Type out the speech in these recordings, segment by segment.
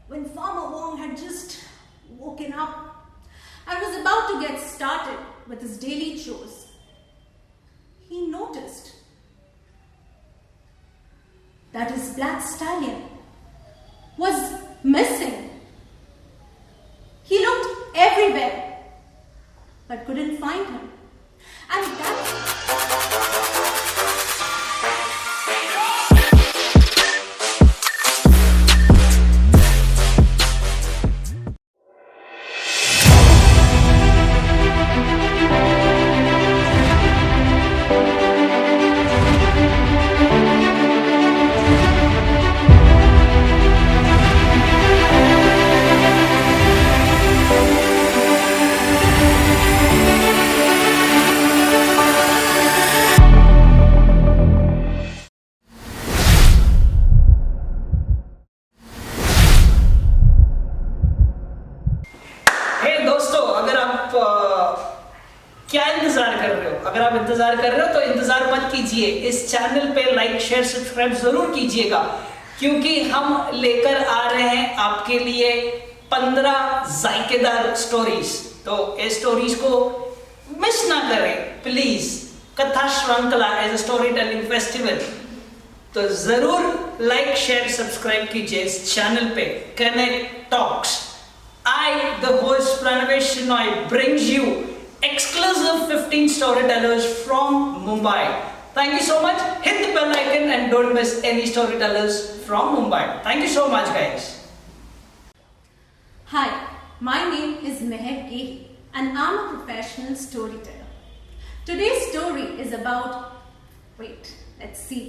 when Farmer Wong had just woken up and was about to get started with his daily chores, he noticed that his black stallion was missing. He looked everywhere but couldn't find him. And क्या इंतजार कर रहे हो? अगर आप इंतजार कर रहे हो तो इंतजार मत कीजिए, इस चैनल पे लाइक शेयर सब्सक्राइब जरूर कीजिएगा, क्योंकि हम लेकर आ रहे हैं आपके लिए 15 जायकेदार स्टोरीज। तो इस स्टोरीज को मिस ना करें please. Katha Shrinkhala as a story telling festival, तो जरूर लाइक शेयर सब्सक्राइब कीजिए इस चैनल पे Connect Talks. I, the host Pranavesh Shinoy, brings you exclusive 15 storytellers from Mumbai. Thank you so much. Hit the bell icon and don't miss any storytellers from Mumbai. Thank you so much, guys. Hi, my name is Gehi and I'm a professional storyteller. Today's story is about, let's see,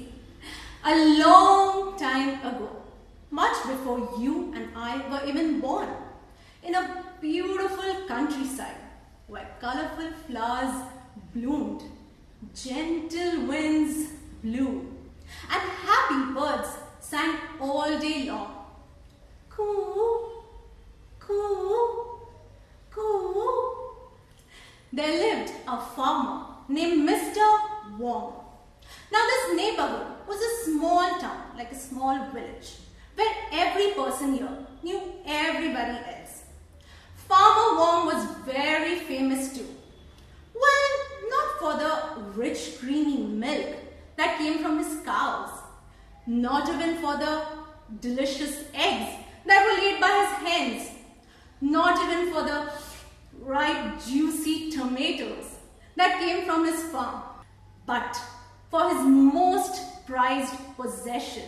a long time ago, much before you and I were even born, in a beautiful countryside where colorful flowers bloomed, gentle winds blew, and happy birds sang all day long. Coo, coo, coo. There lived a farmer named Mr. Wong. Now this neighborhood was a small town, like a small village, where every person here knew everybody else. Farmer Wong was very famous too. Well, not for the rich creamy milk that came from his cows, not even for the delicious eggs that were laid by his hens, not even for the ripe juicy tomatoes that came from his farm, but for his most prized possession,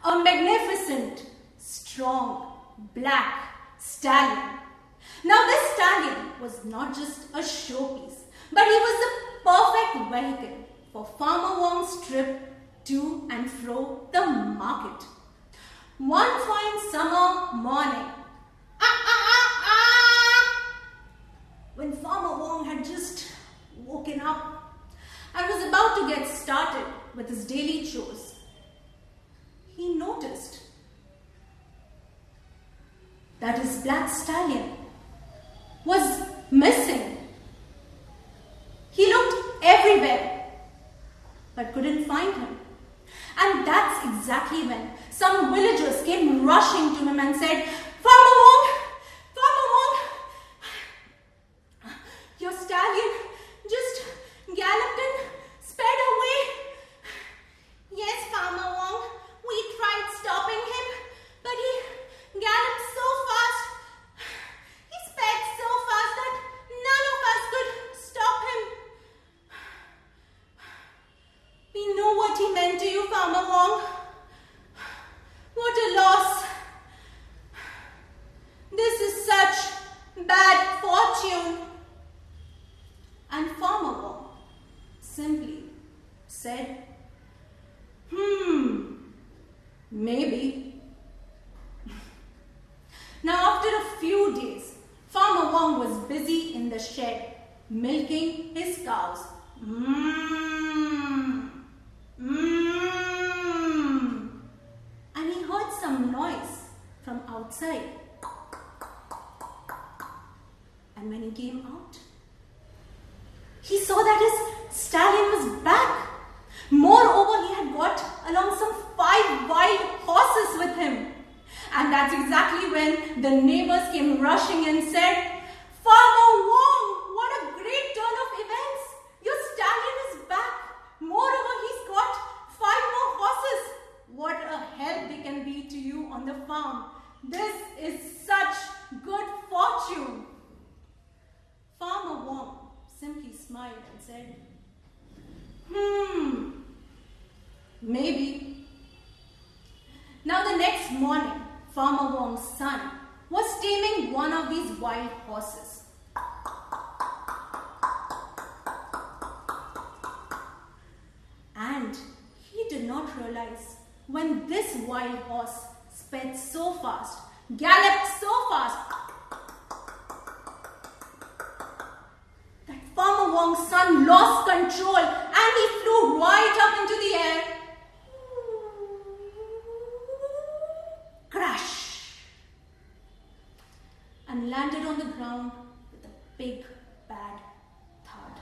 a magnificent, strong, black stallion. Now this stallion was not just a showpiece, but he was the perfect vehicle for Farmer Wong's trip to and fro the market. One fine summer morning, when Farmer Wong had just woken up and was about to get started with his daily chores, he noticed that his black stallion was missing. He looked everywhere but couldn't find him. And that's exactly when some villagers came rushing to him and said, Farmer Wong, your stallion just galloped and sped away. Yes, Farmer Wong, we tried stopping him, but he galloped so fast. He sped so fast that none of us could stop him. We know what he meant to you, Farmer Wong. What a loss. This is such bad fortune. And Farmer Wong simply said, maybe. Now after a few days, Farmer Wong was busy in the shed milking his cows. And he heard some noise from outside. And when he came out, he saw that his stallion was back. Moreover, he had got along some 5 wild horses with him. And that's exactly when the neighbors came rushing and said, "Farmer Wong, what a great turn of events! Your stallion is back. Moreover, he's got 5 more horses. What a help they can be to you on the farm. This is such good fortune." Farmer Wong simply smiled and said, maybe. Now the next morning, Farmer Wong's son was taming one of these wild horses. And he did not realize when this wild horse sped so fast, galloped so fast, that Farmer Wong's son lost control and he flew right up into the air. Crash! And landed on the ground with a big bad thud.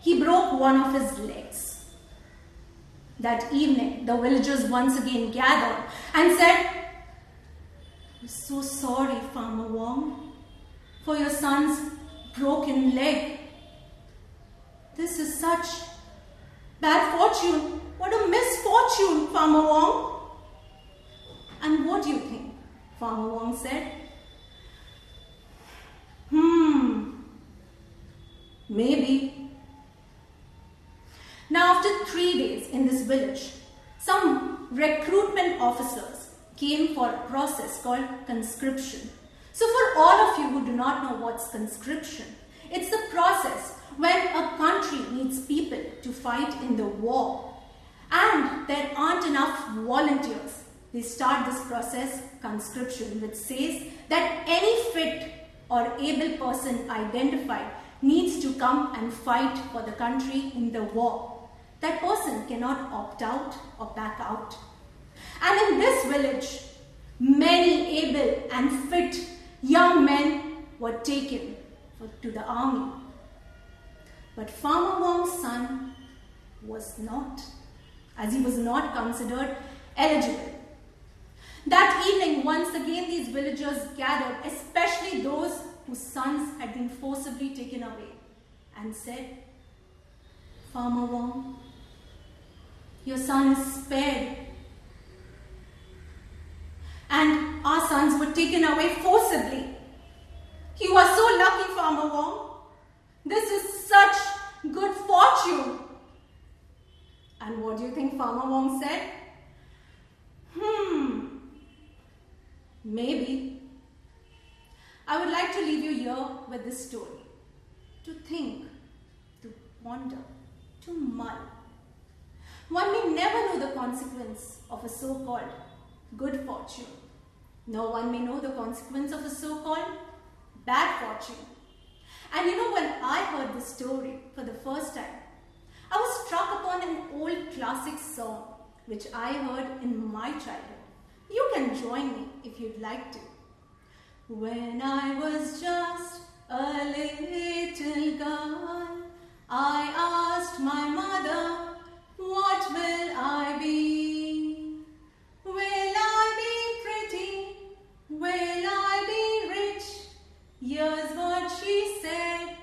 He broke one of his legs. That evening, the villagers once again gathered and said, "We're so sorry, Farmer Wong, for your son's broken leg. This is such bad fortune. What a misfortune, Farmer Wong." And what do you think? Farmer Wong said, maybe. Now after 3 days in this village, some recruitment officers came for a process called conscription. So for all of you who do not know what's conscription, it's the process when a country needs people to fight in the war and there aren't enough volunteers. They start this process, conscription, which says that any fit or able person identified needs to come and fight for the country in the war. That person cannot opt out or back out. And in this village, many able and fit young men were taken to the army. But Farmer Wong's son was not, as he was not considered eligible. That evening, once again, these villagers gathered, especially those whose sons had been forcibly taken away, and said, "Farmer Wong, your son is spared. And our sons were taken away forcibly. You are so lucky, Farmer Wong. This is such good fortune." And what do you think Farmer Wong said? Maybe. I would like to leave you here with this story. To think, to ponder, to mull. One may never know the consequence of a so-called good fortune. No one may know the consequence of a so-called bad fortune. And you know, when I heard this story for the first time, I was struck upon an old classic song which I heard in my childhood. You can join me if you'd like to. When I was just a little girl, I asked my mother, "What will I be? Will I be pretty? Will I be rich?" Here's what she said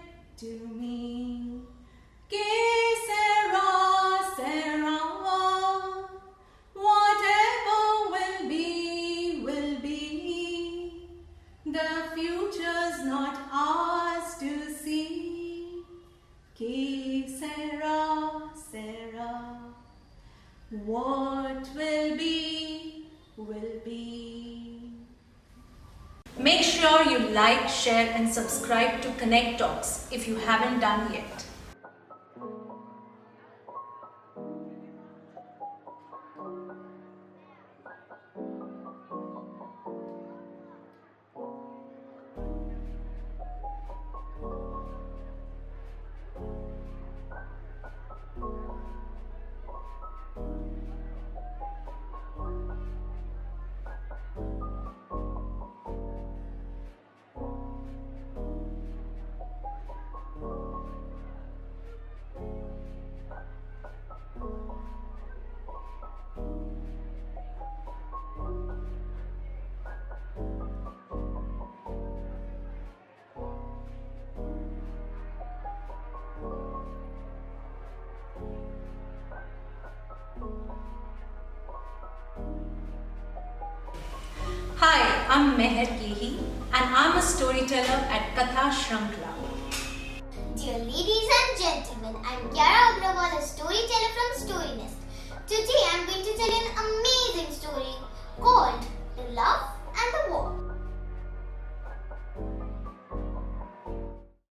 to me. "Que sera, sera. Whatever will be, will be. The future's not ours to see. Que sera, sera. What will be, will be." Make sure you like, share and subscribe to Connect Talks if you haven't done yet. I'm Gehi and I'm a storyteller at KathaShrankhla. Dear ladies and gentlemen, I'm Kiara Agrawal, a storyteller from Storynest.